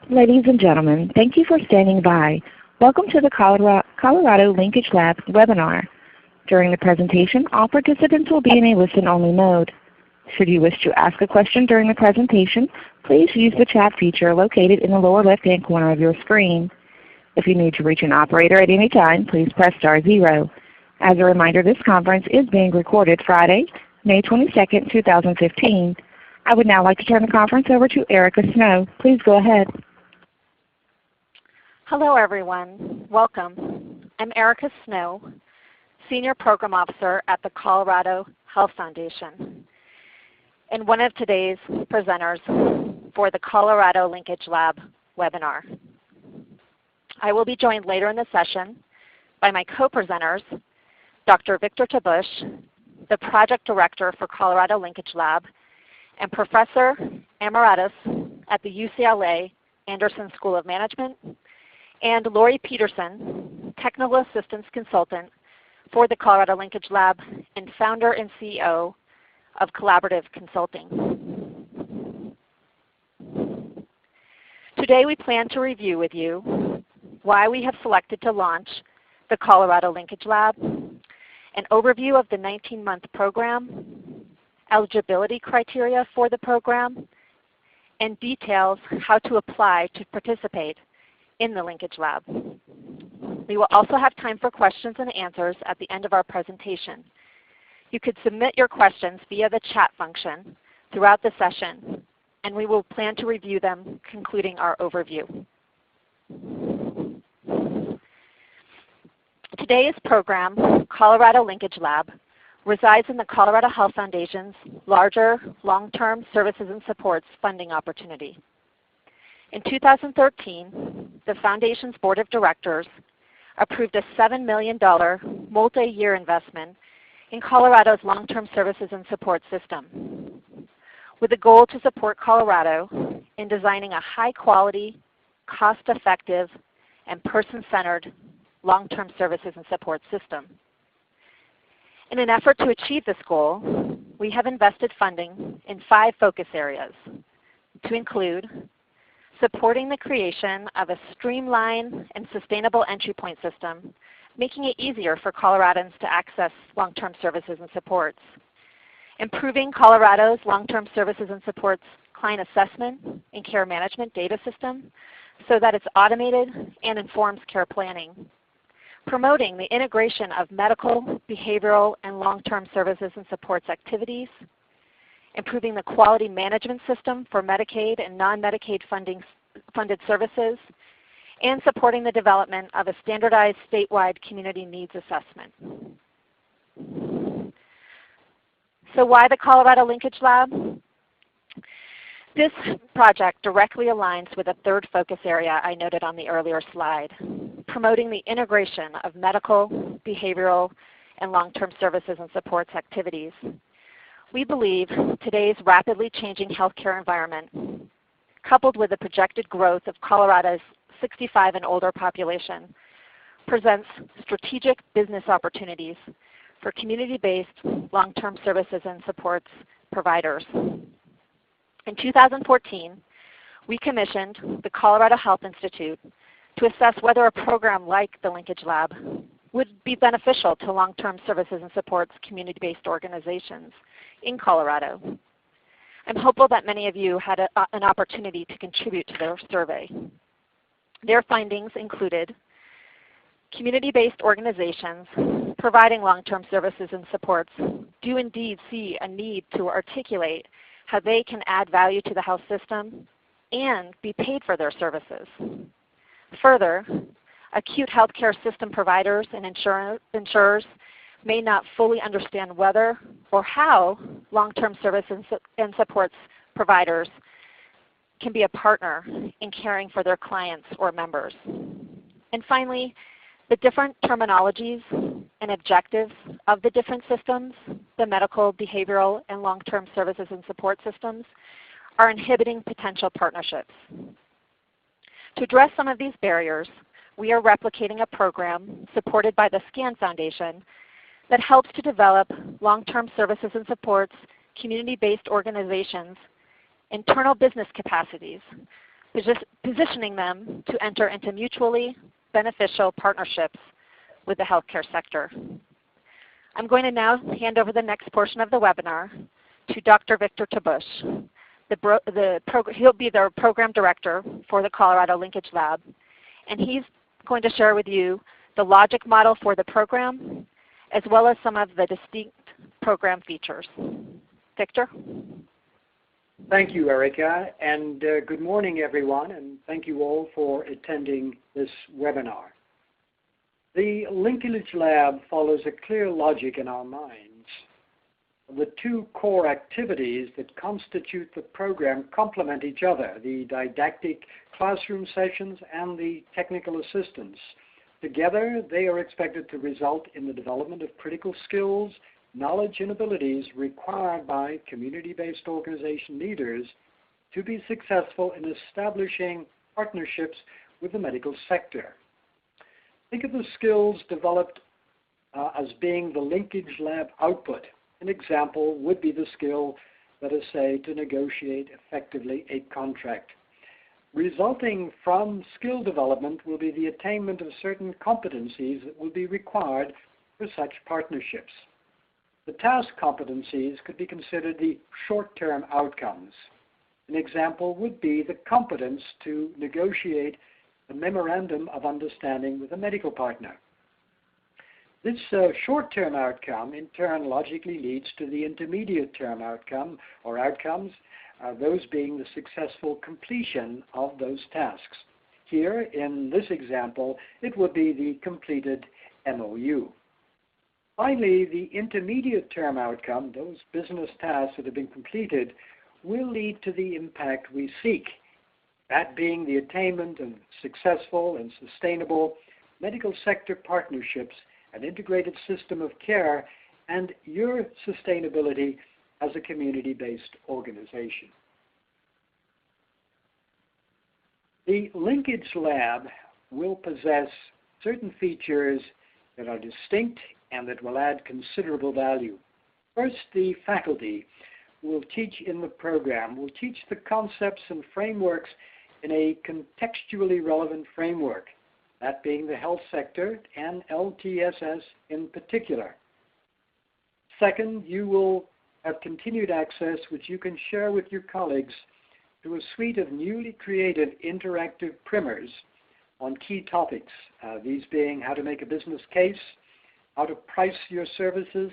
Ladies and gentlemen, thank you for standing by. Welcome to the Colorado Linkage Lab webinar. During the presentation, all participants will be in a listen-only mode. Should you wish to ask a question during the presentation, please use the chat feature located in the lower left-hand corner of your screen. If you need to reach an operator at any time, please press *0. As a reminder, this conference is being recorded Friday, May 22, 2015. I would now like to turn the conference over to Erica Snow. Please go ahead. Hello everyone. Welcome. I'm Erica Snow, Senior Program Officer at the Colorado Health Foundation, and one of today's presenters for the Colorado Linkage Lab webinar. I will be joined later in the session by my co-presenters, Dr. Victor Tabush, the Project Director for Colorado Linkage Lab, and Professor Emeritus at the UCLA Anderson School of Management, and Lori Peterson, Technical Assistance Consultant for the Colorado Linkage Lab and founder and CEO of Collaborative Consulting. Today we plan to review with you why we have selected to launch the Colorado Linkage Lab, an overview of the 19-month program, eligibility criteria for the program, and details how to apply to participate in the Linkage Lab. We will also have time for questions and answers at the end of our presentation. You could submit your questions via the chat function throughout the session, and we will plan to review them concluding our overview. Today's program, Colorado Linkage Lab, resides in the Colorado Health Foundation's larger long-term services and supports funding opportunity. In 2013, the Foundation's Board of Directors approved a $7 million multi-year investment in Colorado's long-term services and support system, with a goal to support Colorado in designing a high-quality, cost-effective, and person-centered long-term services and support system. In an effort to achieve this goal, we have invested funding in 5 focus areas, to include supporting the creation of a streamlined and sustainable entry point system, making it easier for Coloradans to access long-term services and supports, improving Colorado's long-term services and supports client assessment and care management data system so that it's automated and informs care planning, promoting the integration of medical, behavioral, and long-term services and supports activities, improving the quality management system for Medicaid and non-Medicaid funded services, and supporting the development of a standardized statewide community needs assessment. So why the Colorado Linkage Lab? This project directly aligns with a third focus area I noted on the earlier slide, promoting the integration of medical, behavioral, and long-term services and supports activities. We believe today's rapidly changing healthcare environment, coupled with the projected growth of Colorado's 65 and older population, presents strategic business opportunities for community-based long-term services and supports providers. In 2014, we commissioned the Colorado Health Institute to assess whether a program like the Linkage Lab would be beneficial to long-term services and supports community-based organizations in Colorado. I'm hopeful that many of you had an opportunity to contribute to their survey. Their findings included community-based organizations providing long-term services and supports do indeed see a need to articulate how they can add value to the health system and be paid for their services. Further, acute healthcare system providers and insurers may not fully understand whether or how long-term services and supports providers can be a partner in caring for their clients or members. And finally, the different terminologies and objectives of the different systems, the medical, behavioral, and long-term services and support systems, are inhibiting potential partnerships. To address some of these barriers, we are replicating a program supported by the SCAN Foundation that helps to develop long-term services and supports community-based organizations internal business capacities positioning them to enter into mutually beneficial partnerships with the healthcare sector. I'm going to now hand over the next portion of the webinar to Dr. Victor Tabush. He'll be the Program Director for the Colorado Linkage Lab, and he's going to share with you the logic model for the program, as well as some of the distinct program features. Victor? Thank you, Erica, and good morning, everyone, and thank you all for attending this webinar. The Linkage Lab follows a clear logic in our minds. The two core activities that constitute the program complement each other, the didactic classroom sessions and the technical assistance. Together, they are expected to result in the development of critical skills, knowledge, and abilities required by community-based organization leaders to be successful in establishing partnerships with the medical sector. Think of the skills developed as being the Linkage Lab output. An example would be the skill, let us say, to negotiate effectively a contract. Resulting from skill development will be the attainment of certain competencies that will be required for such partnerships. The task competencies could be considered the short-term outcomes. An example would be the competence to negotiate a memorandum of understanding with a medical partner. This short-term outcome in turn logically leads to the intermediate-term outcome or outcomes, those being the successful completion of those tasks. Here, in this example, it would be the completed MOU. Finally, the intermediate-term outcome, those business tasks that have been completed, will lead to the impact we seek, that being the attainment of successful and sustainable medical sector partnerships, an integrated system of care, and your sustainability as a community-based organization. The Linkage Lab will possess certain features that are distinct and that will add considerable value. First, the faculty will teach in the program, will teach the concepts and frameworks in a contextually relevant framework, that being the health sector and LTSS in particular. Second, you will have continued access, which you can share with your colleagues, to a suite of newly created interactive primers on key topics, these being how to make a business case, how to price your services,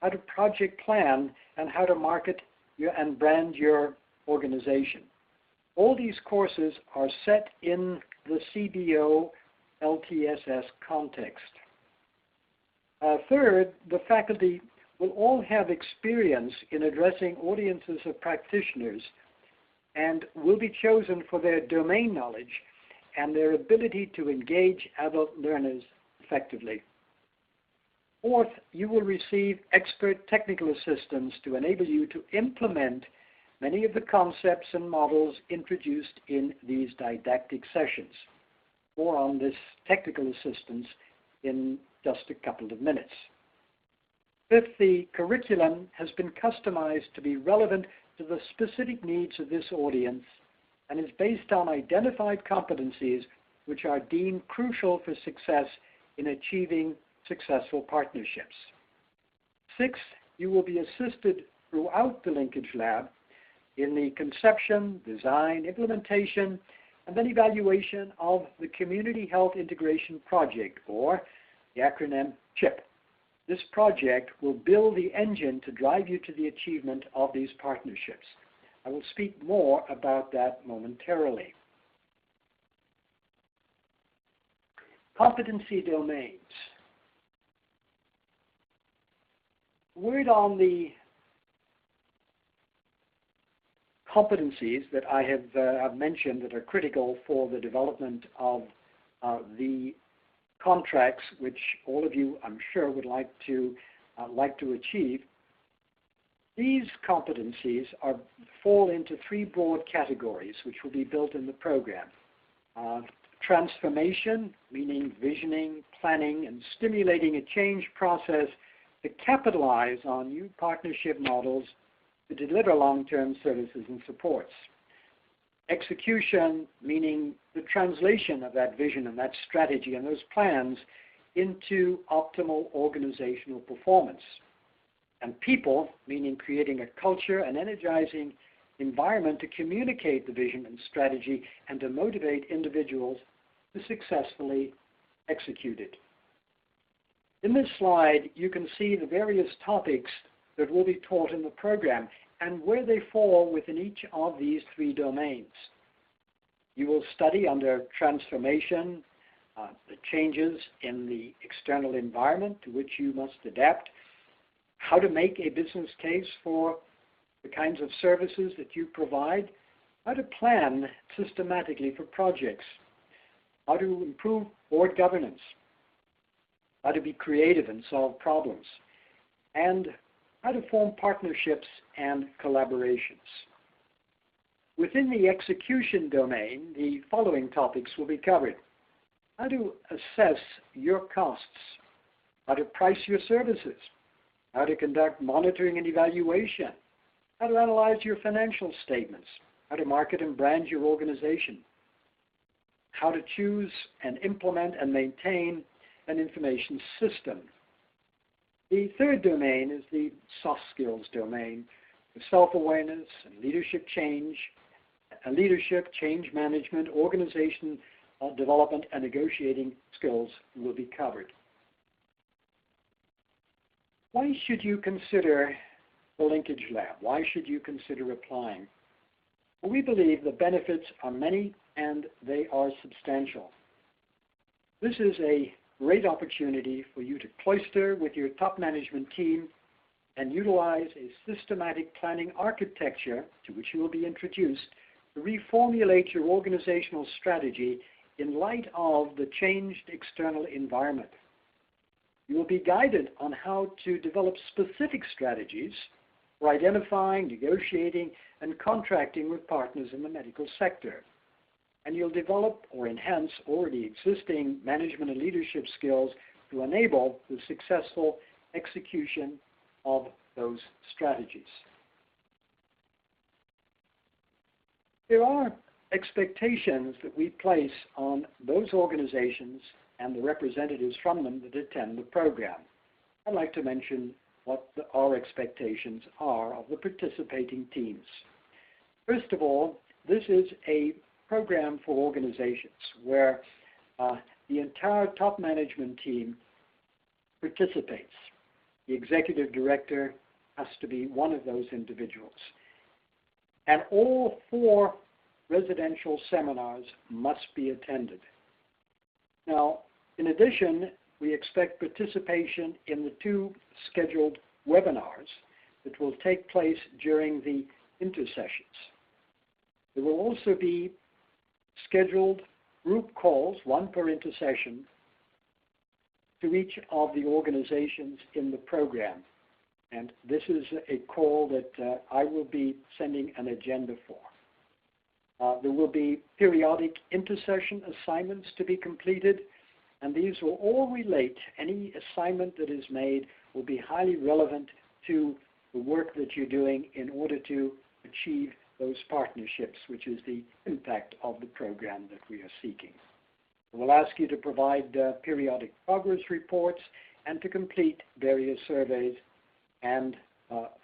how to project plan, and how to market and brand your organization. All these courses are set in the CBO LTSS context. Third, the faculty will all have experience in addressing audiences of practitioners and will be chosen for their domain knowledge and their ability to engage adult learners effectively. Fourth, you will receive expert technical assistance to enable you to implement many of the concepts and models introduced in these didactic sessions. More on this technical assistance in just a couple of minutes. Fifth, the curriculum has been customized to be relevant to the specific needs of this audience and is based on identified competencies which are deemed crucial for success in achieving successful partnerships. Sixth, you will be assisted throughout the Linkage Lab in the conception, design, implementation, and then evaluation of the Community Health Integration Project, or the acronym CHIP. This project will build the engine to drive you to the achievement of these partnerships. I will speak more about that momentarily. Competency domains. Word on the competencies that I have mentioned that are critical for the development of the contracts, which all of you, I'm sure, would like to achieve. These competencies fall into three broad categories, which will be built in the program. Transformation, meaning visioning, planning, and stimulating a change process to capitalize on new partnership models to deliver long-term services and supports. Execution, meaning the translation of that vision and that strategy and those plans into optimal organizational performance. And people, meaning creating a culture, an energizing environment to communicate the vision and strategy and to motivate individuals to successfully execute it. In this slide, you can see the various topics that will be taught in the program and where they fall within each of these three domains. You will study under transformation, the changes in the external environment to which you must adapt, how to make a business case for the kinds of services that you provide, how to plan systematically for projects, how to improve board governance, how to be creative and solve problems, and how to form partnerships and collaborations. Within the execution domain, the following topics will be covered. How to assess your costs, how to price your services, how to conduct monitoring and evaluation, how to analyze your financial statements, how to market and brand your organization, how to choose and implement and maintain an information system. The third domain is the soft skills domain, with self-awareness and leadership change, change management, organization development, and negotiating skills will be covered. Why should you consider the Linkage Lab? Why should you consider applying? Well, we believe the benefits are many and they are substantial. This is a great opportunity for you to cloister with your top management team and utilize a systematic planning architecture to which you will be introduced to reformulate your organizational strategy in light of the changed external environment. You will be guided on how to develop specific strategies for identifying, negotiating, and contracting with partners in the medical sector. And you'll develop or enhance already existing management and leadership skills to enable the successful execution of those strategies. There are expectations that we place on those organizations and the representatives from them that attend the program. I'd like to mention what our expectations are of the participating teams. First of all, this is a program for organizations where the entire top management team participates. The executive director has to be one of those individuals. And all 4 residential seminars must be attended. Now, in addition, we expect participation in the 2 scheduled webinars that will take place during the intersessions. There will also be scheduled group calls, 1 per intersession, to each of the organizations in the program. And this is a call that I will be sending an agenda for. There will be periodic intersession assignments to be completed, and these will all relate. Any assignment that is made will be highly relevant to the work that you're doing in order to achieve those partnerships, which is the impact of the program that we are seeking. We'll ask you to provide periodic progress reports and to complete various surveys. And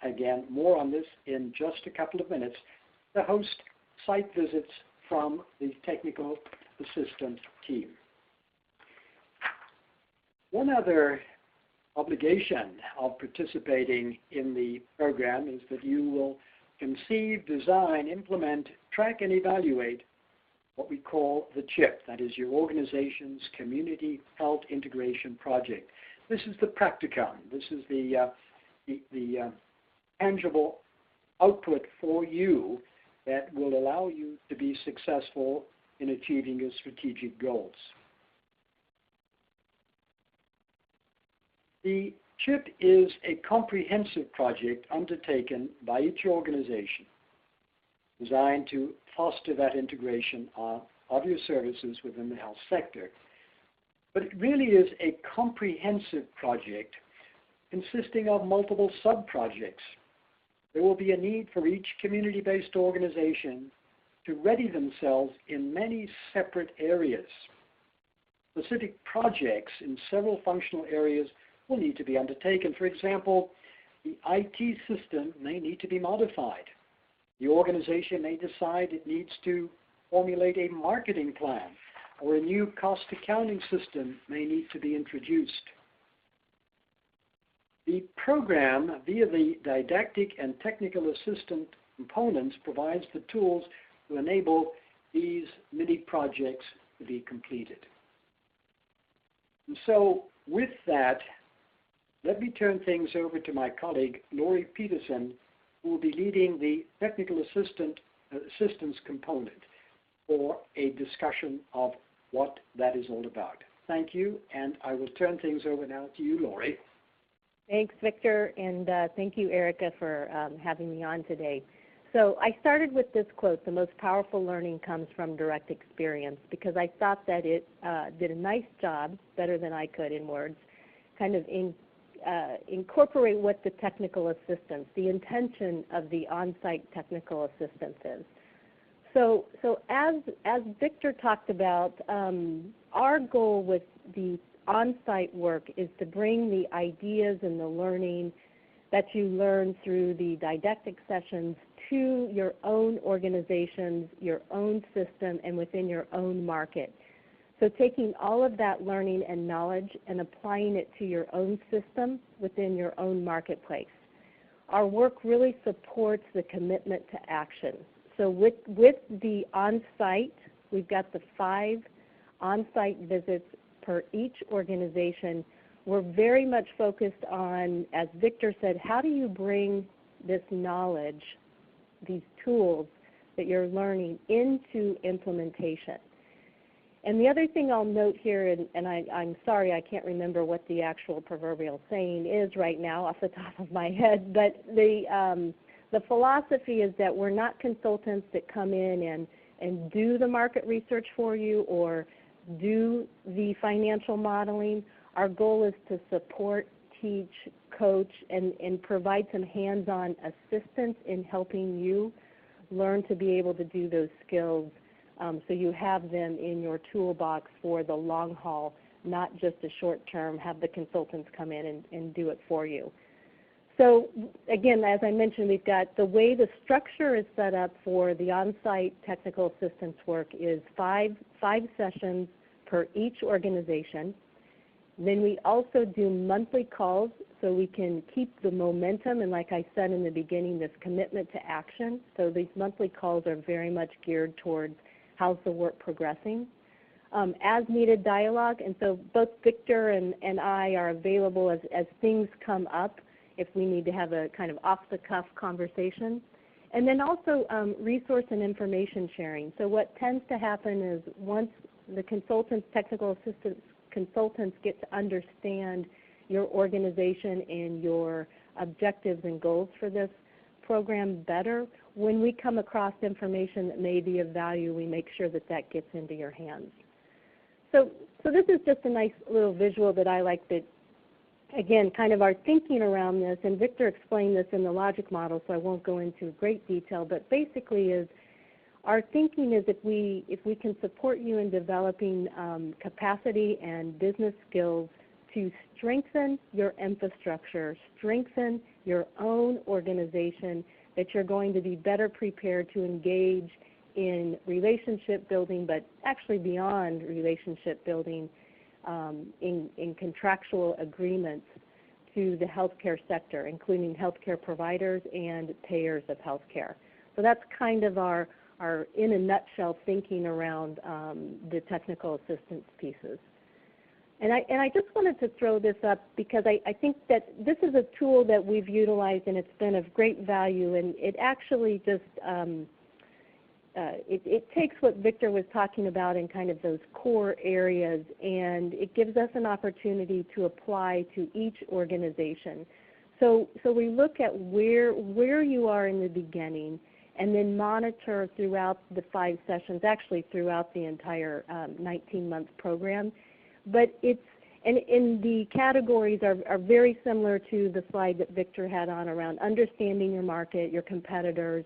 again, more on this in just a couple of minutes, to host site visits from the technical assistant team. One other obligation of participating in the program is that you will conceive, design, implement, track, and evaluate what we call the CHIP, that is your organization's Community Health Integration Project. This is the practicum. This is the tangible output for you that will allow you to be successful in achieving your strategic goals. The CHIP is a comprehensive project undertaken by each organization designed to foster that integration of your services within the health sector. But it really is a comprehensive project consisting of multiple sub-projects. There will be a need for each community-based organization to ready themselves in many separate areas. Specific projects in several functional areas will need to be undertaken. For example, the IT system may need to be modified. The organization may decide it needs to formulate a marketing plan, or a new cost accounting system may need to be introduced. The program, via the didactic and technical assistant components, provides the tools to enable these mini projects to be completed. And so with that, let me turn things over to my colleague, Lori Peterson, who will be leading the technical assistance component for a discussion of what that is all about. Thank you, and I will turn things over now to you, Lori. Thanks, Victor, and thank you, Erica, for having me on today. So I started with this quote: the most powerful learning comes from direct experience, because I thought that it did a nice job, better than I could in words, kind of incorporate what the technical assistance, the intention of the on-site technical assistance is. So as Victor talked about, our goal with the on-site work is to bring the ideas and the learning that you learn through the didactic sessions to your own organizations, your own system, and within your own market. So taking all of that learning and knowledge and applying it to your own system within your own marketplace. Our work really supports the commitment to action. So with the on-site, we've got the 5 on-site visits per each organization. We're very much focused on, as Victor said, how do you bring this knowledge, these tools that you're learning, into implementation? And the other thing I'll note here, and I'm sorry I can't remember what the actual proverbial saying is right now off the top of my head, but the philosophy is that we're not consultants that come in and do the market research for you or do the financial modeling. Our goal is to support, teach, coach, and provide some hands-on assistance in helping you learn to be able to do those skills, so you have them in your toolbox for the long haul, not just a short term, have the consultants come in and do it for you. So again, as I mentioned, we've got the way the structure is set up for the on-site technical assistance work is five sessions per each organization. Then we also do monthly calls so we can keep the momentum and, like I said in the beginning, this commitment to action. So these monthly calls are very much geared towards how's the work progressing. As needed dialogue, and so both Victor and I are available as things come up if we need to have a kind of off-the-cuff conversation. And then also resource and information sharing. So what tends to happen is once the consultants, technical assistance consultants get to understand your organization and your objectives and goals for this program better, when we come across information that may be of value, we make sure that that gets into your hands. So this is just a nice little visual that I like, that, again, kind of our thinking around this, and Victor explained this in the logic model, so I won't go into great detail, but basically is our thinking is if we can support you in developing capacity and business skills to strengthen your infrastructure, strengthen your own organization, that you're going to be better prepared to engage in relationship building, but actually beyond relationship building, in contractual agreements to the healthcare sector, including healthcare providers and payers of healthcare. So that's kind of our in a nutshell, thinking around the technical assistance pieces. And I just wanted to throw this up because I think that this is a tool that we've utilized and it's been of great value, and it actually just it takes what Victor was talking about in kind of those core areas, and it gives us an opportunity to apply to each organization. So we look at where you are in the beginning, and then monitor throughout the 5 sessions, actually throughout the entire 19-month program. But and the categories are very similar to the slide that Victor had on around understanding your market, your competitors,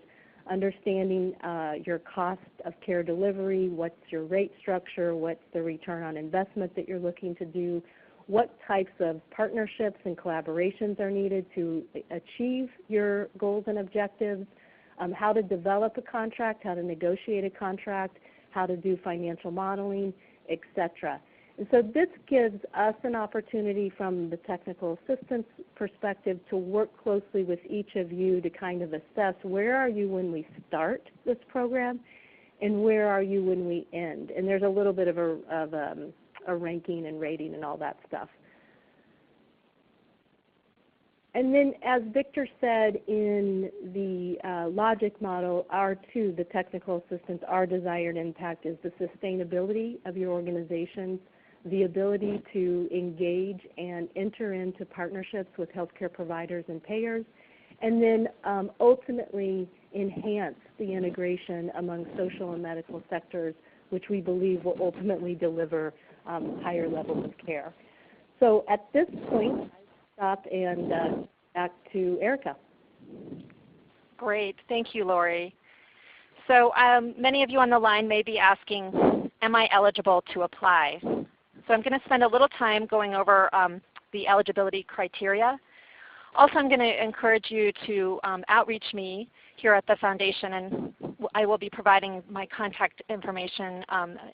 understanding your cost of care delivery, what's your rate structure, what's the return on investment that you're looking to do, what types of partnerships and collaborations are needed to achieve your goals and objectives, how to develop a contract, how to negotiate a contract, how to do financial modeling, etc. And so this gives us an opportunity from the technical assistance perspective to work closely with each of you to kind of assess where are you when we start this program and where are you when we end. And there's a little bit of a ranking and rating and all that stuff. And then as Victor said in the logic model, R2, the technical assistance, our desired impact is the sustainability of your organizations, the ability to engage and enter into partnerships with healthcare providers and payers, and then ultimately enhance the integration among social and medical sectors, which we believe will ultimately deliver higher levels of care. So at this point, I'll stop and back to Erica. Great. Thank you, Lori. So many of you on the line may be asking, am I eligible to apply? So I'm going to spend a little time going over the eligibility criteria. Also, I'm going to encourage you to outreach me here at the Foundation, and I will be providing my contact information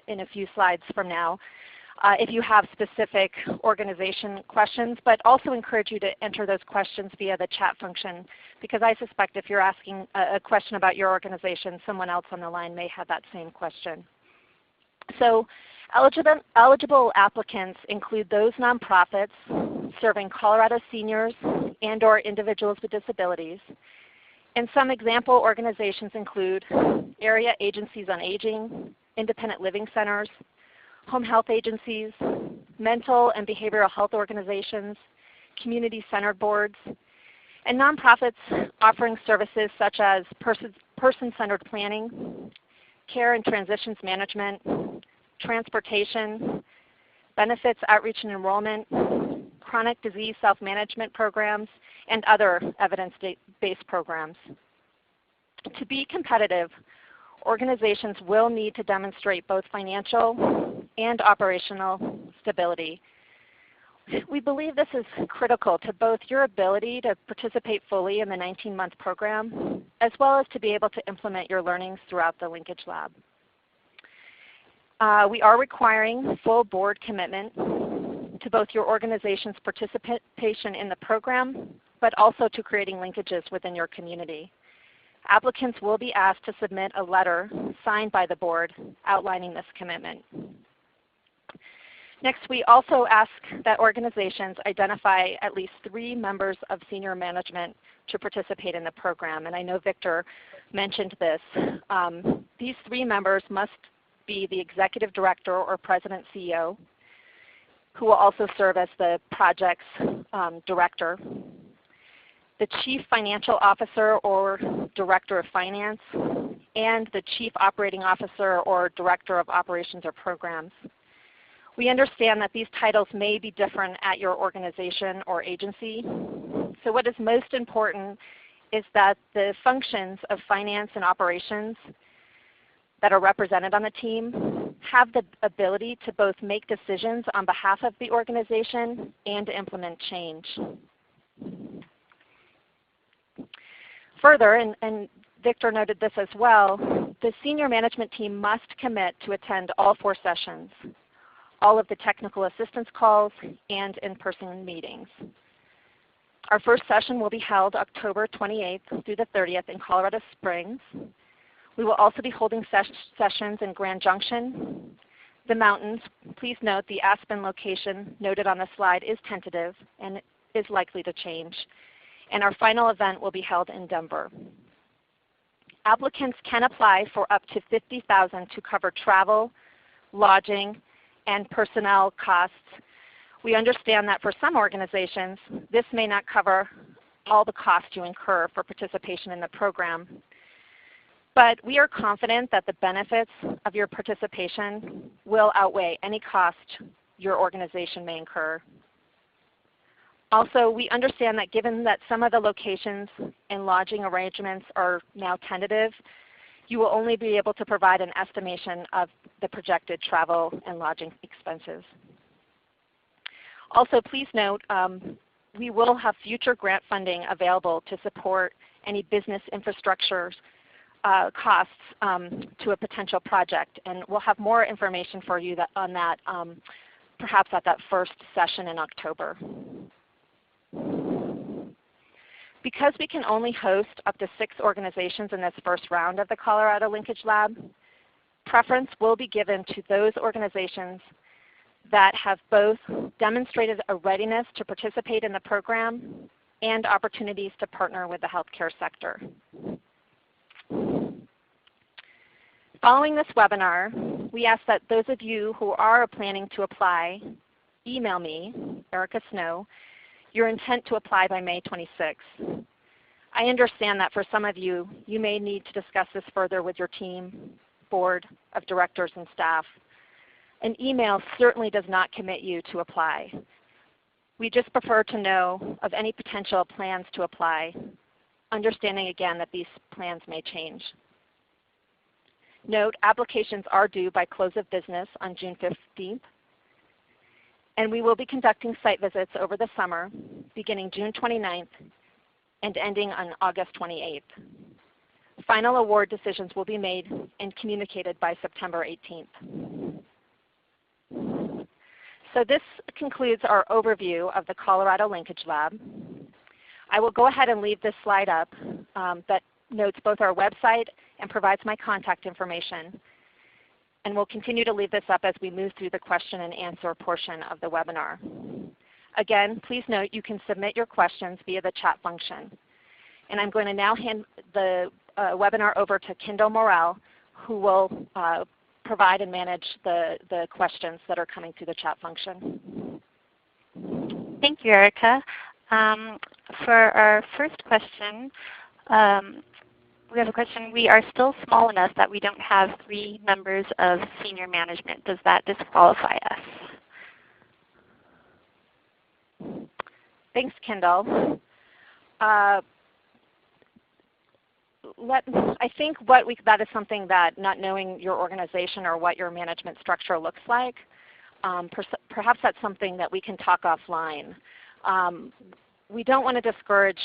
in a few slides from now if you have specific organization questions, but also encourage you to enter those questions via the chat function, because I suspect if you're asking a question about your organization, someone else on the line may have that same question. So eligible applicants include those nonprofits serving Colorado seniors and or individuals with disabilities. And some example organizations include area agencies on aging, independent living centers, home health agencies, mental and behavioral health organizations, community-centered boards, and nonprofits offering services such as person-centered planning, care and transitions management, transportation, benefits outreach and enrollment, chronic disease self-management programs, and other evidence-based programs. To be competitive, organizations will need to demonstrate both financial and operational stability. We believe this is critical to both your ability to participate fully in the 19-month program, as well as to be able to implement your learnings throughout the Linkage Lab. We are requiring full board commitment to both your organization's participation in the program, but also to creating linkages within your community. Applicants will be asked to submit a letter signed by the board outlining this commitment. Next, we also ask that organizations identify at least 3 members of senior management to participate in the program. And I know Victor mentioned this. These 3 members must be the executive director or president CEO, who will also serve as the project's director, the chief financial officer or director of finance, and the chief operating officer or director of operations or programs. We understand that these titles may be different at your organization or agency. So what is most important is that the functions of finance and operations that are represented on the team have the ability to both make decisions on behalf of the organization and to implement change. Further, and Victor noted this as well, the senior management team must commit to attend all 4 sessions, all of the technical assistance calls, and in-person meetings. Our first session will be held October 28th through the 30th in Colorado Springs. We will also be holding sessions in Grand Junction, the mountains. Please note the Aspen location noted on the slide is tentative and is likely to change. And our final event will be held in Denver. Applicants can apply for up to $50,000 to cover travel, lodging, and personnel costs. We understand that for some organizations, this may not cover all the costs you incur for participation in the program. But we are confident that the benefits of your participation will outweigh any cost your organization may incur. Also, we understand that given that some of the locations and lodging arrangements are now tentative, you will only be able to provide an estimation of the projected travel and lodging expenses. Also, please note, we will have future grant funding available to support any business infrastructure costs to a potential project, and we'll have more information for you on that perhaps at that first session in October. Because we can only host up to 6 organizations in this first round of the Colorado Linkage Lab, preference will be given to those organizations that have both demonstrated a readiness to participate in the program and opportunities to partner with the healthcare sector. Following this webinar, we ask that those of you who are planning to apply, email me, Erica Snow, your intent to apply by May 26th. I understand that for some of you, you may need to discuss this further with your team, board of directors, and staff. An email certainly does not commit you to apply. We just prefer to know of any potential plans to apply, understanding again that these plans may change. Note, applications are due by close of business on June 15th. And we will be conducting site visits over the summer, beginning June 29th and ending on August 28th. Final award decisions will be made and communicated by September 18th. So this concludes our overview of the Colorado Linkage Lab. I will go ahead and leave this slide up that notes both our website and provides my contact information. And we'll continue to leave this up as we move through the question and answer portion of the webinar. Again, please note you can submit your questions via the chat function. And I'm going to now hand the webinar over to Kendall Morrell, who will provide and manage the questions that are coming through the chat function. Thank you, Erica. For our first question, we have a question. We are still small enough that we don't have 3 members of senior management. Does that disqualify us? Thanks, Kendall. I think that is something that, not knowing your organization or what your management structure looks like, perhaps that's something that we can talk offline. We don't want to discourage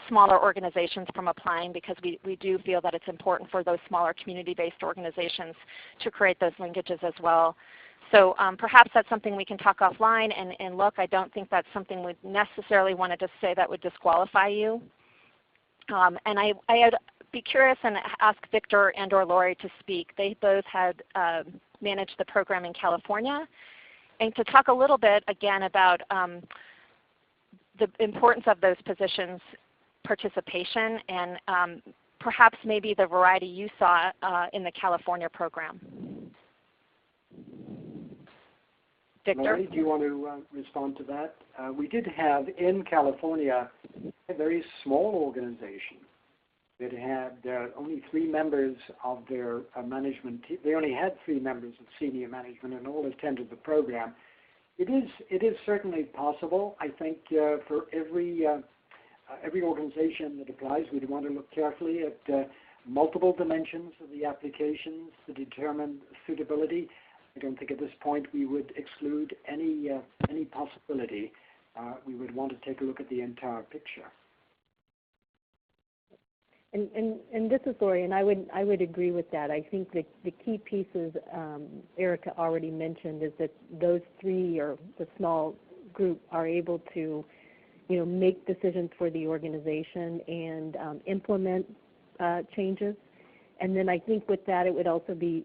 smaller organizations from applying because we do feel that it's important for those smaller community-based organizations to create those linkages as well. So perhaps that's something we can talk offline and look. I don't think that's something we'd necessarily want to just say that would disqualify you. And I'd be curious and ask Victor and or Lori to speak. They both had managed the program in California. And to talk a little bit again about the importance of those positions' participation and perhaps maybe the variety you saw in the California program. Victor? Lori, do you want to respond to that? We did have in California a very small organization that had only 3 members of their management team. They only had 3 members of senior management and all attended the program. It is certainly possible. I think for every organization that applies, we'd want to look carefully at multiple dimensions of the applications to determine suitability. I don't think at this point we would exclude any possibility. We would want to take a look at the entire picture. And this is Lori, and I would agree with that. I think the key pieces Erica already mentioned is that those 3 or the small group are able to, make decisions for the organization and implement changes. And then I think with that it would also be,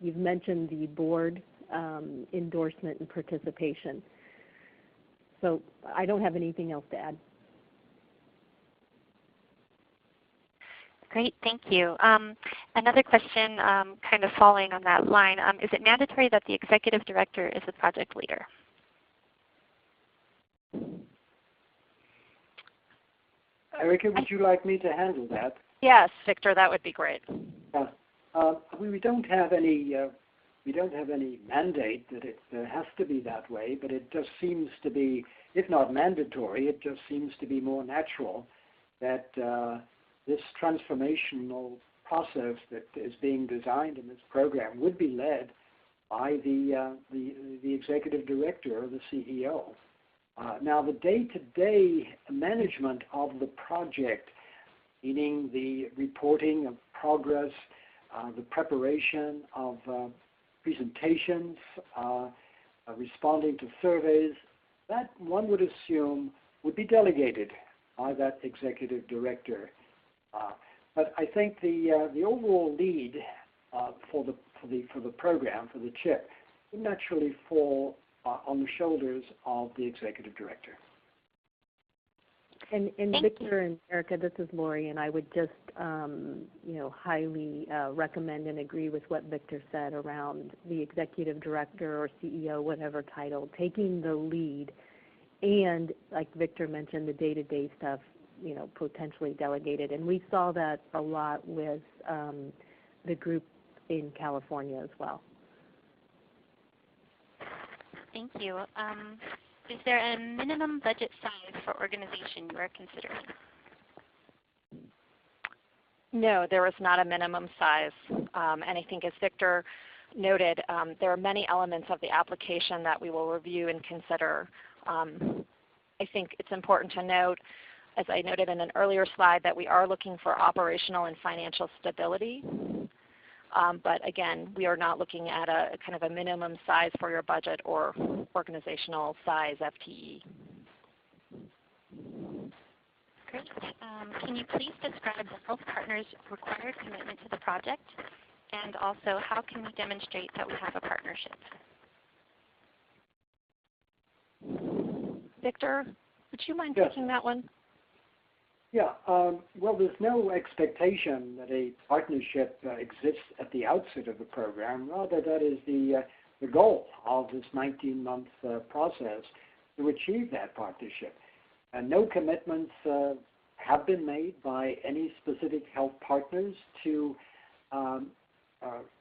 you've mentioned the board endorsement and participation. So I don't have anything else to add. Great, thank you. Another question kind of following on that line, is it mandatory that the executive director is the project leader? Erica, would you like me to handle that? Yes, Victor, that would be great. We don't have any we don't have any mandate that it has to be that way, but it just seems to be, if not mandatory, it just seems to be more natural that this transformational process that is being designed in this program would be led by the executive director or the CEO. Now, the day-to-day management of the project, meaning the reporting of progress, the preparation of presentations, responding to surveys, that one would assume would be delegated by that executive director. But I think the overall lead for the program, for the CHIP, would naturally fall on the shoulders of the executive director. And Victor and Erica, this is Lori, and I would just highly recommend and agree with what Victor said around the executive director or CEO, whatever title, taking the lead, and like Victor mentioned, the day-to-day stuff, potentially delegated. And we saw that a lot with the group in California as well. Thank you. Is there a minimum budget size for organization you are considering? No, there is not a minimum size. And I think as Victor noted, there are many elements of the application that we will review and consider. I think it's important to note, as I noted in an earlier slide, that we are looking for operational and financial stability. But again, we are not looking at a kind of a minimum size for your budget or organizational size FTE. Great. Can you please describe the health partner's required commitment to the project? And also, how can we demonstrate that we have a partnership? Victor, would you mind Yes. taking that one? Yeah, well, there's no expectation that a partnership exists at the outset of the program. Rather, that is the goal of this 19-month process to achieve that partnership. And no commitments have been made by any specific health partners to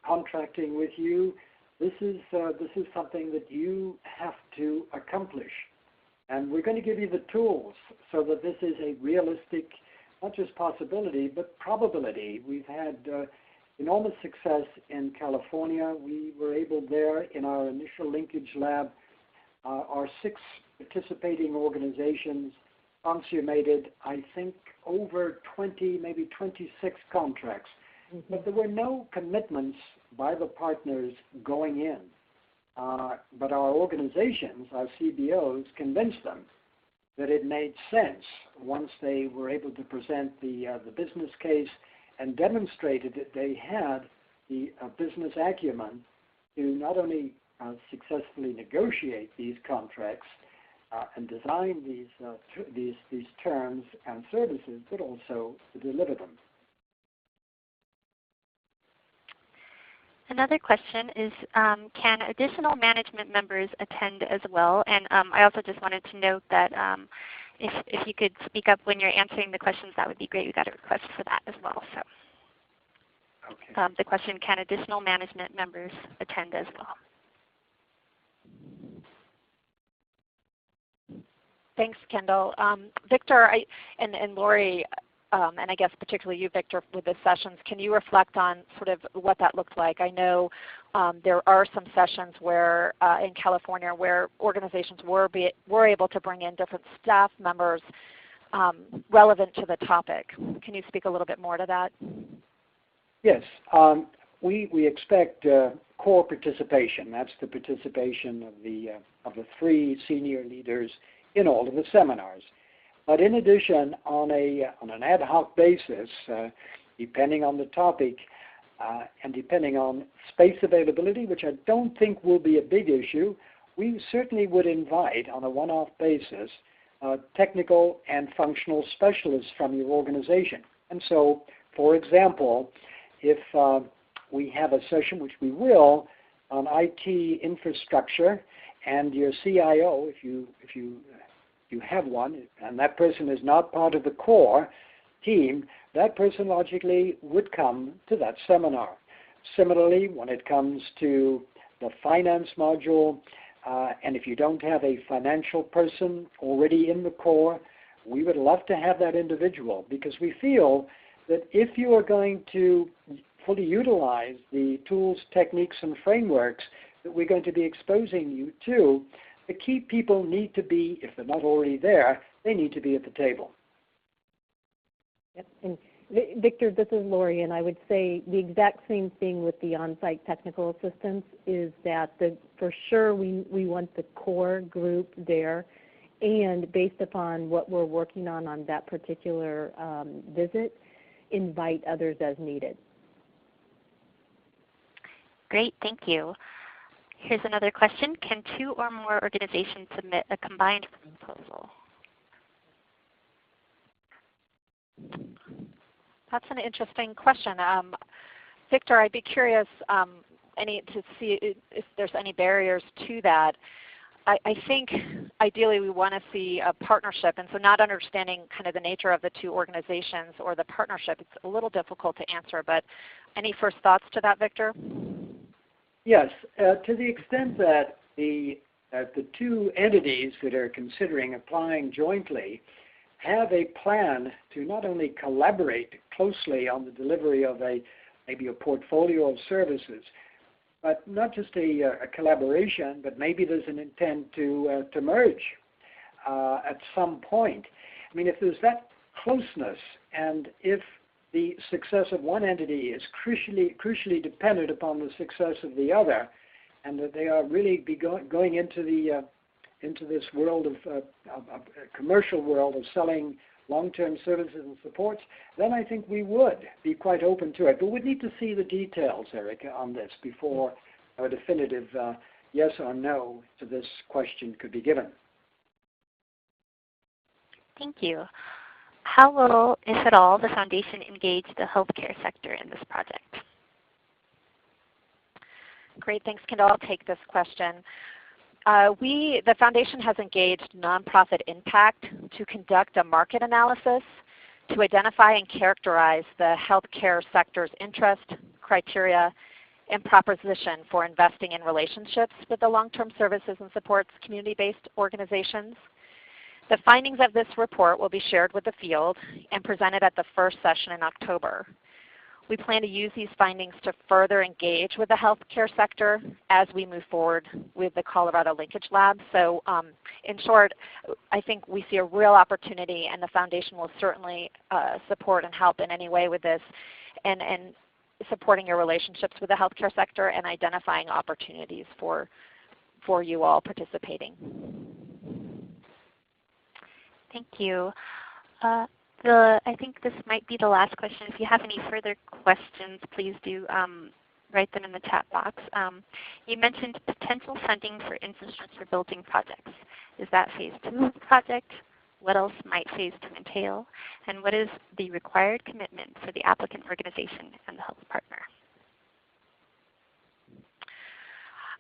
contracting with you. This is something that you have to accomplish. And we're going to give you the tools so that this is a realistic, not just possibility, but probability. We've had enormous success in California. We were able there in our initial linkage lab, our 6 participating organizations consummated, I think, over 20, maybe 26 contracts. Mm-hmm. But there were no commitments by the partners going in. But our organizations, our CBOs, convinced them that it made sense once they were able to present the business case and demonstrated that they had the business acumen to not only successfully negotiate these contracts and design these terms and services, but also to deliver them. Another question is, can additional management members attend as well? And I also just wanted to note that if you could speak up when you're answering the questions, that would be great. We got a request for that as well. So, okay. The question: can additional management members attend as well? Thanks, Kendall. Victor and Lori. And I guess particularly you, Victor, with the sessions, can you reflect on sort of what that looked like? I know there are some sessions where in California where organizations were able to bring in different staff members relevant to the topic. Can you speak a little bit more to that? Yes. We expect core participation. That's the participation of the 3 senior leaders in all of the seminars. But in addition, on an ad hoc basis, depending on the topic and depending on space availability, which I don't think will be a big issue, we certainly would invite on a one-off basis technical and functional specialists from your organization. And so, for example, if we have a session, which we will, on IT infrastructure, and your CIO, if you have one, and that person is not part of the core team, that person logically would come to that seminar. Similarly, when it comes to the finance module, and if you don't have a financial person already in the core, we would love to have that individual, because we feel that if you are going to fully utilize the tools, techniques, and frameworks that we're going to be exposing you to, the key people need to be, if they're not already there, they need to be at the table. Yep. And Victor, this is Lori, and I would say the exact same thing with the on-site technical assistance is that for sure we want the core group there, and based upon what we're working on that particular visit, invite others as needed. Great, thank you. Here's another question. Can 2 or more organizations submit a combined proposal? That's an interesting question. Victor, I'd be curious to see if there's any barriers to that. I think ideally we want to see a partnership, and so not understanding kind of the nature of the 2 organizations or the partnership, it's a little difficult to answer, but any first thoughts to that, Victor? Yes, to the extent that the 2 entities that are considering applying jointly have a plan to not only collaborate closely on the delivery of maybe a portfolio of services, but not just a collaboration, but maybe there's an intent to merge at some point. I mean, if there's that closeness, and if the success of one entity is crucially dependent upon the success of the other, and that they are really going into this world of commercial world of selling long-term services and supports, then I think we would be quite open to it. But we'd need to see the details, Erica, on this before a definitive yes or no to this question could be given. Thank you. How will, if at all, the Foundation engage the healthcare sector in this project? Great, thanks, Kendall. I'll take this question. The Foundation has engaged nonprofit impact to conduct a market analysis to identify and characterize the healthcare sector's interest, criteria, and proposition for investing in relationships with the long-term services and supports community-based organizations. The findings of this report will be shared with the field and presented at the first session in October. We plan to use these findings to further engage with the healthcare sector as we move forward with the Colorado Linkage Lab. So in short, I think we see a real opportunity, and the Foundation will certainly support and help in any way with this, and supporting your relationships with the healthcare sector and identifying opportunities for you all participating. Thank you. I think this might be the last question. If you have any further questions, please do write them in the chat box. You mentioned potential funding for infrastructure building projects. Is that phase 2 of the project? What else might phase 2 entail? And what is the required commitment for the applicant organization and the health partner?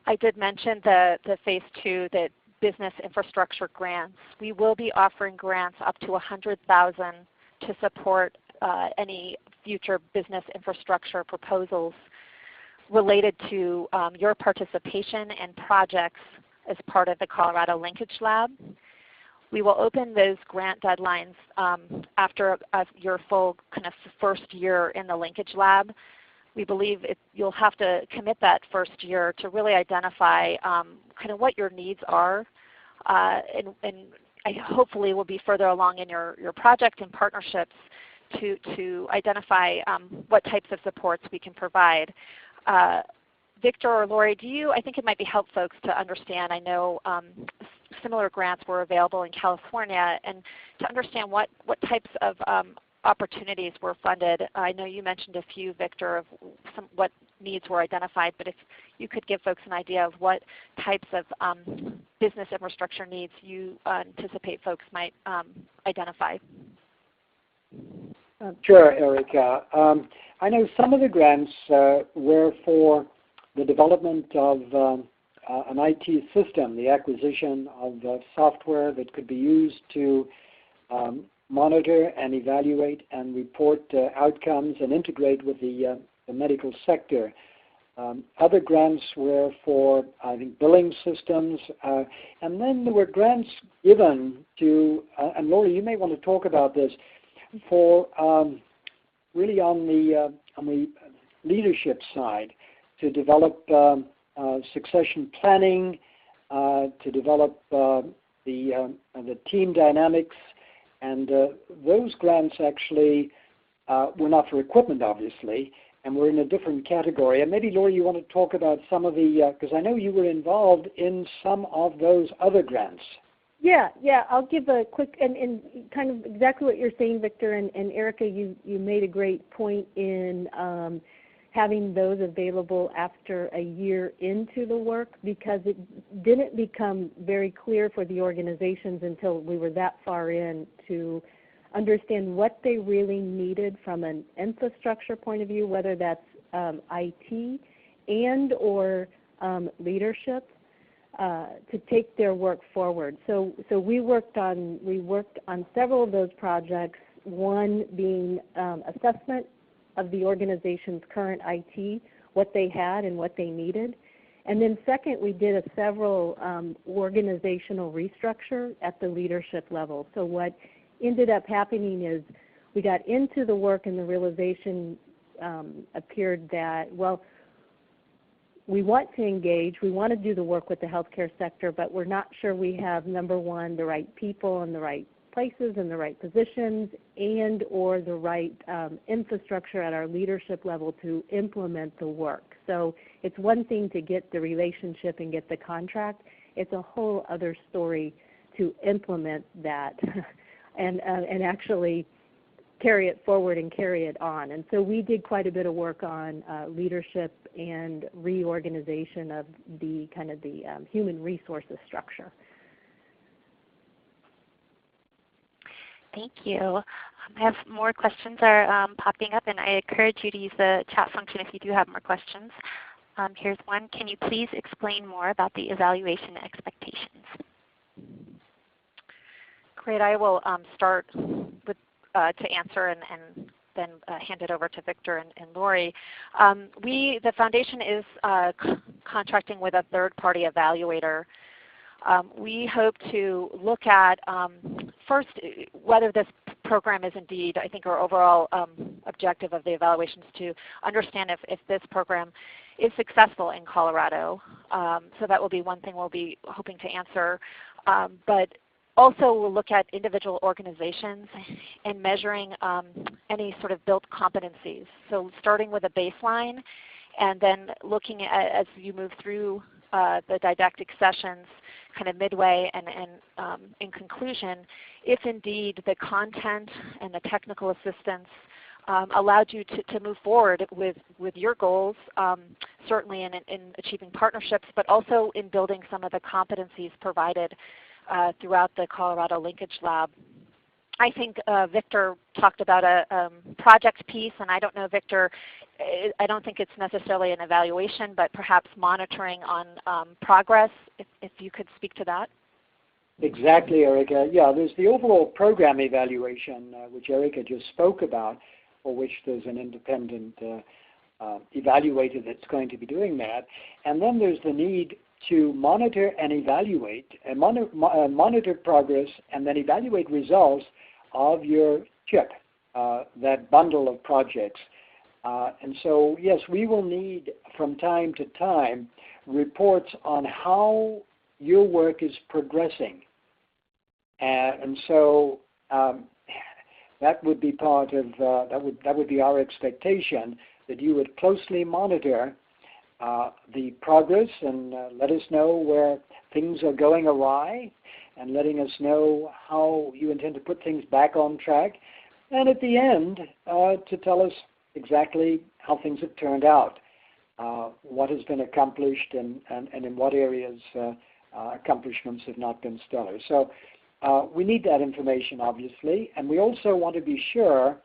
I did mention the phase 2, that business infrastructure grants. We will be offering grants up to $100,000 to support any future business infrastructure proposals related to your participation and projects as part of the Colorado Linkage Lab. We will open those grant deadlines after your full kind of first year in the Linkage Lab. We believe you'll have to commit that first year to really identify kind of what your needs are, and hopefully we'll be further along in your project and partnerships to identify what types of supports we can provide. Victor or Lori, I think it might be helpful folks to understand, I know similar grants were available in California, and to understand what types of opportunities were funded. I know you mentioned a few, Victor, of what needs were identified, but if you could give folks an idea of what types of business infrastructure needs you anticipate folks might identify. Sure, Erica. I know some of the grants were for the development of an IT system, the acquisition of software that could be used to monitor and evaluate and report outcomes and integrate with the medical sector. Other grants were for, I think, billing systems. And then there were grants given to, and Lori, you may want to talk about this, for really on the leadership side, to develop succession planning, to develop the team dynamics, and those grants actually were not for equipment, obviously, and we're in a different category. And maybe, Lori, you want to talk about some of the, because I know you were involved in some of those other grants. Yeah, I'll give a quick, and kind of exactly what you're saying, Victor, and Erica, you made a great point in having those available after a year into the work, because it didn't become very clear for the organizations until we were that far in to understand what they really needed from an infrastructure point of view, whether that's IT and or leadership, to take their work forward. So we worked on several of those projects, one being assessment of the organization's current IT, what they had and what they needed. And then second, we did several organizational restructure at the leadership level. So what ended up happening is we got into the work and the realization appeared that, well, we want to engage, we want to do the work with the healthcare sector, but we're not sure we have, number one, the right people in the right places and the right positions, and or the right infrastructure at our leadership level to implement the work. So it's one thing to get the relationship and get the contract. It's a whole other story to implement that and actually carry it forward and carry it on. And so we did quite a bit of work on leadership and reorganization of the kind of the human resources structure. Thank you. I have more questions are popping up, and I encourage you to use the chat function if you do have more questions. Here's one. Can you please explain more about the evaluation expectations? Great. I will start with to answer and then hand it over to Victor and Lori. The foundation is contracting with a third-party evaluator. We hope to look at first whether this program is indeed, I think our overall objective of the evaluation is to understand if this program is successful in Colorado. So that will be one thing we'll be hoping to answer. But also we'll look at individual organizations and measuring any sort of built competencies. So starting with a baseline and then looking at, as you move through the didactic sessions, kind of midway and in conclusion, if indeed the content and the technical assistance allowed you to move forward with your goals, certainly in achieving partnerships, but also in building some of the competencies provided throughout the Colorado Linkage Lab. I think Victor talked about a project piece, and I don't know, Victor, I don't think it's necessarily an evaluation, but perhaps monitoring on progress, if you could speak to that. Exactly, Erica. Yeah, there's the overall program evaluation, which Erica just spoke about, for which there's an independent evaluator that's going to be doing that. And then there's the need to monitor and evaluate, and monitor progress, and then evaluate results of your chip, that bundle of projects. And so, yes, we will need from time to time reports on how your work is progressing. And so that would be part of, that would be our expectation, that you would closely monitor the progress and let us know where things are going awry, and letting us know how you intend to put things back on track, and at the end to tell us exactly how things have turned out, what has been accomplished, and in what areas accomplishments have not been stellar. So we need that information, obviously, and we also want to be sure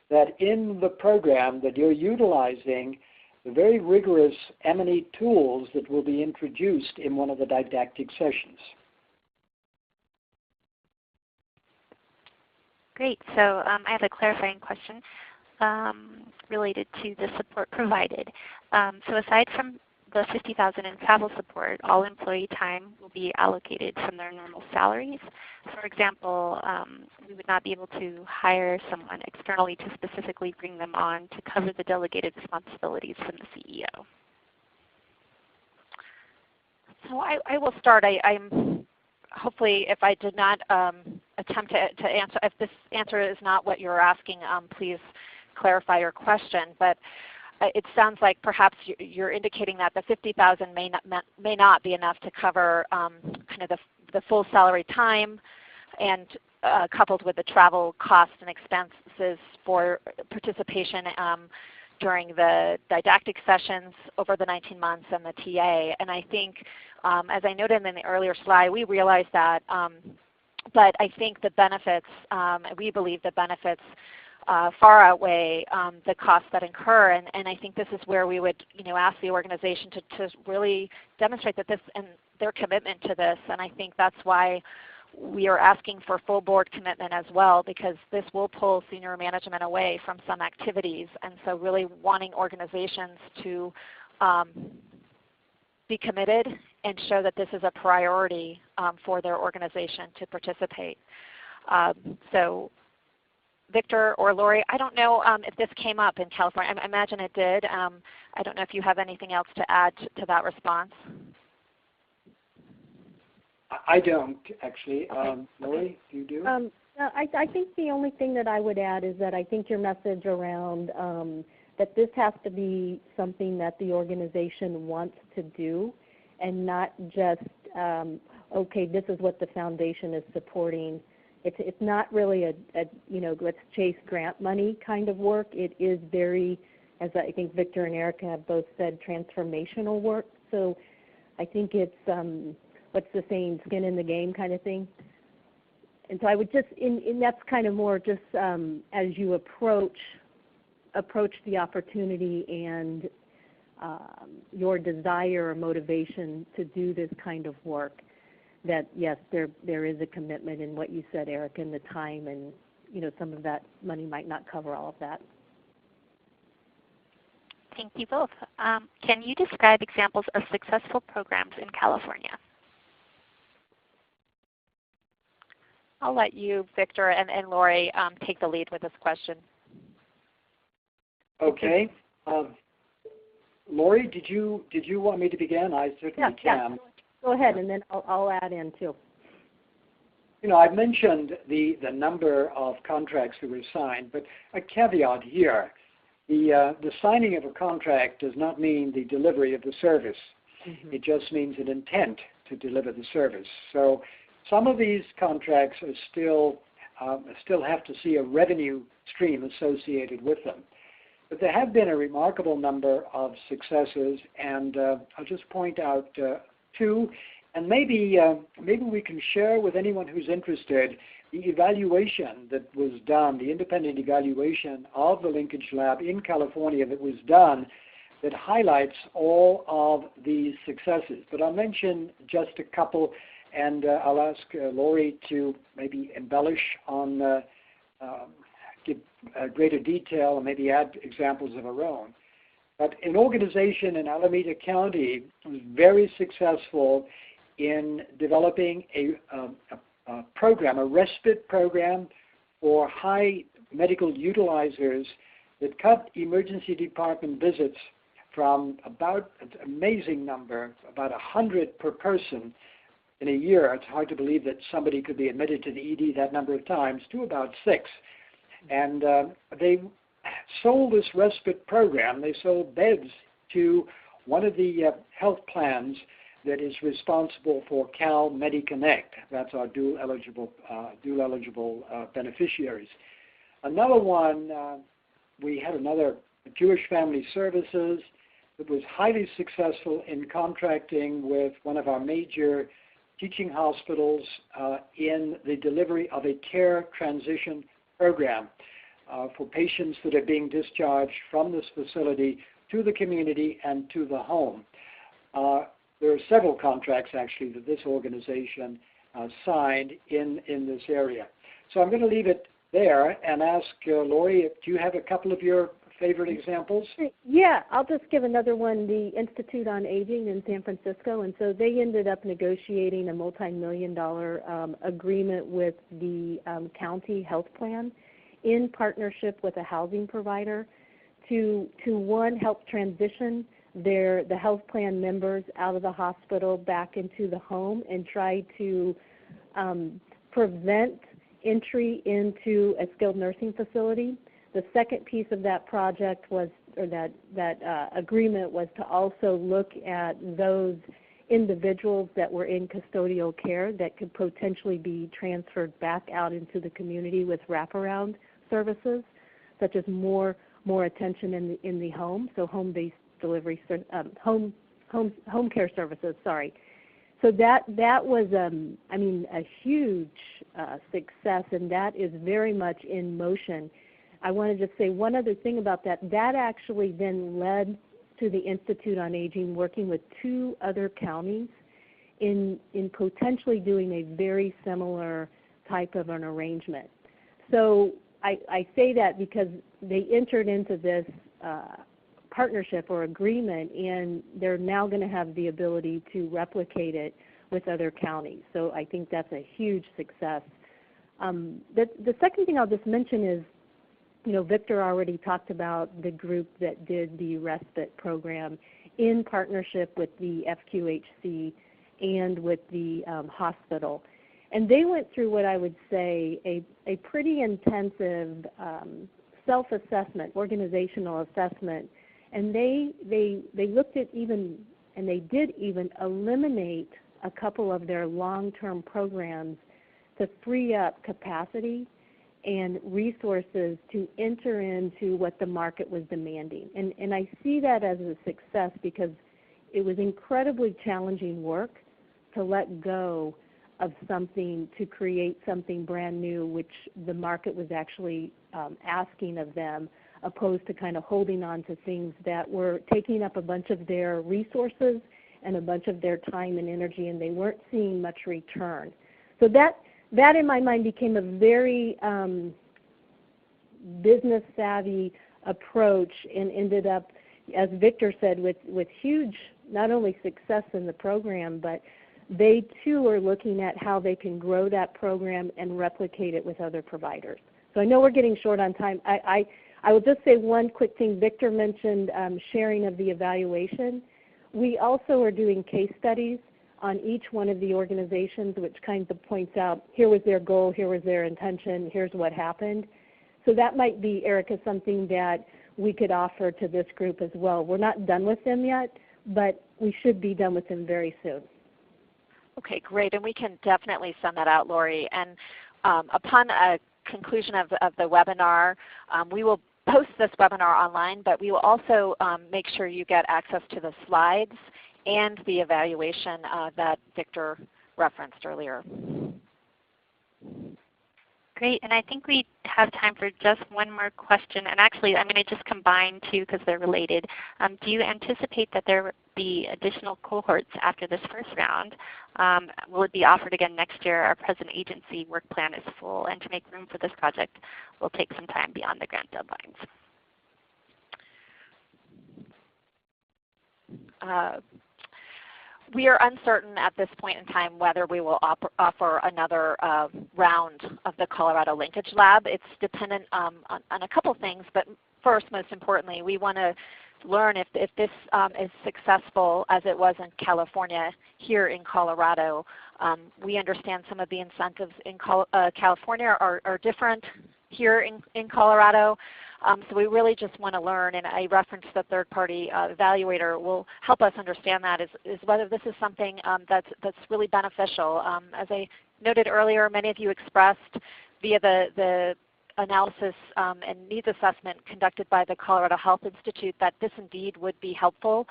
that in the program that you're utilizing the very rigorous M&E tools that will be introduced in one of the didactic sessions. Great. So I have a clarifying question. related to the support provided. So aside from the $50,000 in travel support, all employee time will be allocated from their normal salaries. For example, we would not be able to hire someone externally to specifically bring them on to cover the delegated responsibilities from the CEO. So I will start. I'm hopefully, if I did not attempt to answer, if this answer is not what you're asking, please clarify your question. But it sounds like perhaps you're indicating that the $50,000 may not be enough to cover kind of the full salary time, and coupled with the travel costs and expenses for participation during the didactic sessions over the 19 months and the TA. And I think, as I noted in the earlier slide, we realized that, but I think the benefits, we believe the benefits far outweigh the costs that incur, and I think this is where we would ask the organization to really demonstrate that this and their commitment to this, and I think that's why we are asking for full board commitment as well, because this will pull senior management away from some activities, and so really wanting organizations to be committed and show that this is a priority for their organization to participate. So Victor or Lori, I don't know if this came up in California. I imagine it did. I don't know if you have anything else to add to that response. I don't, actually. Okay. Lori, do you do? I think the only thing that I would add is that I think your message around that this has to be something that the organization wants to do, and not just, okay, this is what the foundation is supporting. It's not really a let's chase grant money kind of work. It is very, as I think Victor and Erica have both said, transformational work. So I think it's, what's the saying, skin in the game kind of thing. And so I would just, and that's kind of more just as you approach the opportunity and your desire or motivation to do this kind of work, that yes, there is a commitment in what you said, Eric, and the time, and some of that money might not cover all of that. Thank you both. Can you describe examples of successful programs in California? I'll let you, Victor, and Lori take the lead with this question. Okay. Lori, did you want me to begin? I certainly can. Yeah. Go ahead, and then I'll add in too. I've mentioned the number of contracts that were signed, but a caveat here: the signing of a contract does not mean the delivery of the service. Mm-hmm. It just means an intent to deliver the service. So some of these contracts are still have to see a revenue stream associated with them. But there have been a remarkable number of successes, and I'll just point out two, and maybe we can share with anyone who's interested the evaluation that was done, the independent evaluation of the Linkage Lab in California that was done, that highlights all of these successes. But I'll mention just a couple, and I'll ask Lori to maybe embellish on, give greater detail, and maybe add examples of her own. But an organization in Alameda County was very successful in developing a program, a respite program for high medical utilizers that cut emergency department visits from about an amazing number, about 100 per person in a year. It's hard to believe that somebody could be admitted to the ED that number of times, to about 6. And they sold this respite program. They sold beds to one of the health plans that is responsible for Cal MediConnect. That's our dual eligible beneficiaries. Another one, we had another Jewish Family Services that was highly successful in contracting with one of our major teaching hospitals in the delivery of a care transition program for patients that are being discharged from this facility to the community and to the home. There are several contracts, actually, that this organization signed in this area. So I'm going to leave it there and ask Lori, do you have a couple of your favorite examples? Yeah, I'll just give another one, the Institute on Aging in San Francisco. And so they ended up negotiating a multi-million-dollar agreement with the county health plan in partnership with a housing provider to one, help transition the health plan members out of the hospital back into the home and try to prevent entry into a skilled nursing facility. The second piece of that project was, or that agreement was to also look at those individuals that were in custodial care that could potentially be transferred back out into the community with wraparound services, such as more attention in the home, so home-based delivery, home care services. Sorry. So that was, I mean, a huge success, and that is very much in motion. I want to just say one other thing about that. That actually then led to the Institute on Aging working with 2 other counties in potentially doing a very similar type of an arrangement. So I say that because they entered into this partnership or agreement, and they're now going to have the ability to replicate it with other counties. So I think that's a huge success. The second thing I'll just mention is, you know, Victor already talked about the group that did the respite program in partnership with the FQHC and with the hospital. And they went through what I would say a pretty intensive self-assessment, organizational assessment, and they looked at even, and they did even eliminate a couple of their long-term programs to free up capacity and resources to enter into what the market was demanding. And I see that as a success because it was incredibly challenging work to let go of something to create something brand new, which the market was actually asking of them, opposed to kind of holding on to things that were taking up a bunch of their resources and a bunch of their time and energy, and they weren't seeing much return. So that in my mind became a very business-savvy approach and ended up, as Victor said, with huge not only success in the program, but they too are looking at how they can grow that program and replicate it with other providers. So I know we're getting short on time. I will just say one quick thing. Victor mentioned sharing of the evaluation. We also are doing case studies on each one of the organizations, which kind of points out, here was their goal, here was their intention, here's what happened. So that might be, Erica, something that we could offer to this group as well. We're not done with them yet, but we should be done with them very soon. Okay, great, and we can definitely send that out, Lori. And upon a conclusion of the webinar, we will post this webinar online, but we will also make sure you get access to the slides and the evaluation that Victor referenced earlier. Great, and I think we have time for just one more question. And actually, I'm going to just combine two because they're related. Do you anticipate that there will be additional cohorts after this first round? Will it be offered again next year? Our present agency work plan is full, and to make room for this project will take some time beyond the grant deadlines. We are uncertain at this point in time whether we will offer another round of the Colorado Linkage Lab. It's dependent on a couple things, but first, most importantly, we want to learn if this is successful as it was in California here in Colorado. We understand some of the incentives in California are different here in Colorado. So we really just want to learn, and I referenced the third-party evaluator will help us understand that, is whether this is something that's really beneficial. As I noted earlier, many of you expressed via the analysis and needs assessment conducted by the Colorado Health Institute that this indeed would be helpful.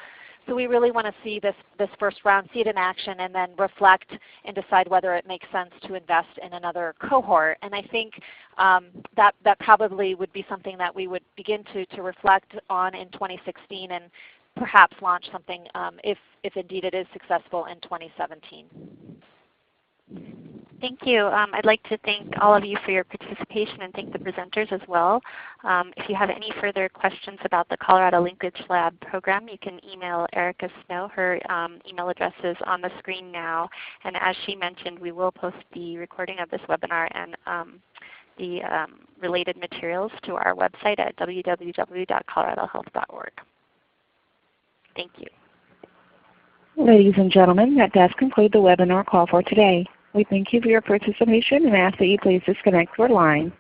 So we really want to see this first round, see it in action, and then reflect and decide whether it makes sense to invest in another cohort. And I think that probably would be something that we would begin to reflect on in 2016 and perhaps launch something if indeed it is successful in 2017. Thank you. I'd like to thank all of you for your participation and thank the presenters as well. If you have any further questions about the Colorado Linkage Lab program, you can email Erica Snow. Her email address is on the screen now. And as she mentioned, we will post the recording of this webinar and the related materials to our website at www.coloradohealth.org. Thank you. Ladies and gentlemen, that does conclude the webinar call for today. We thank you for your participation and ask that you please disconnect your line.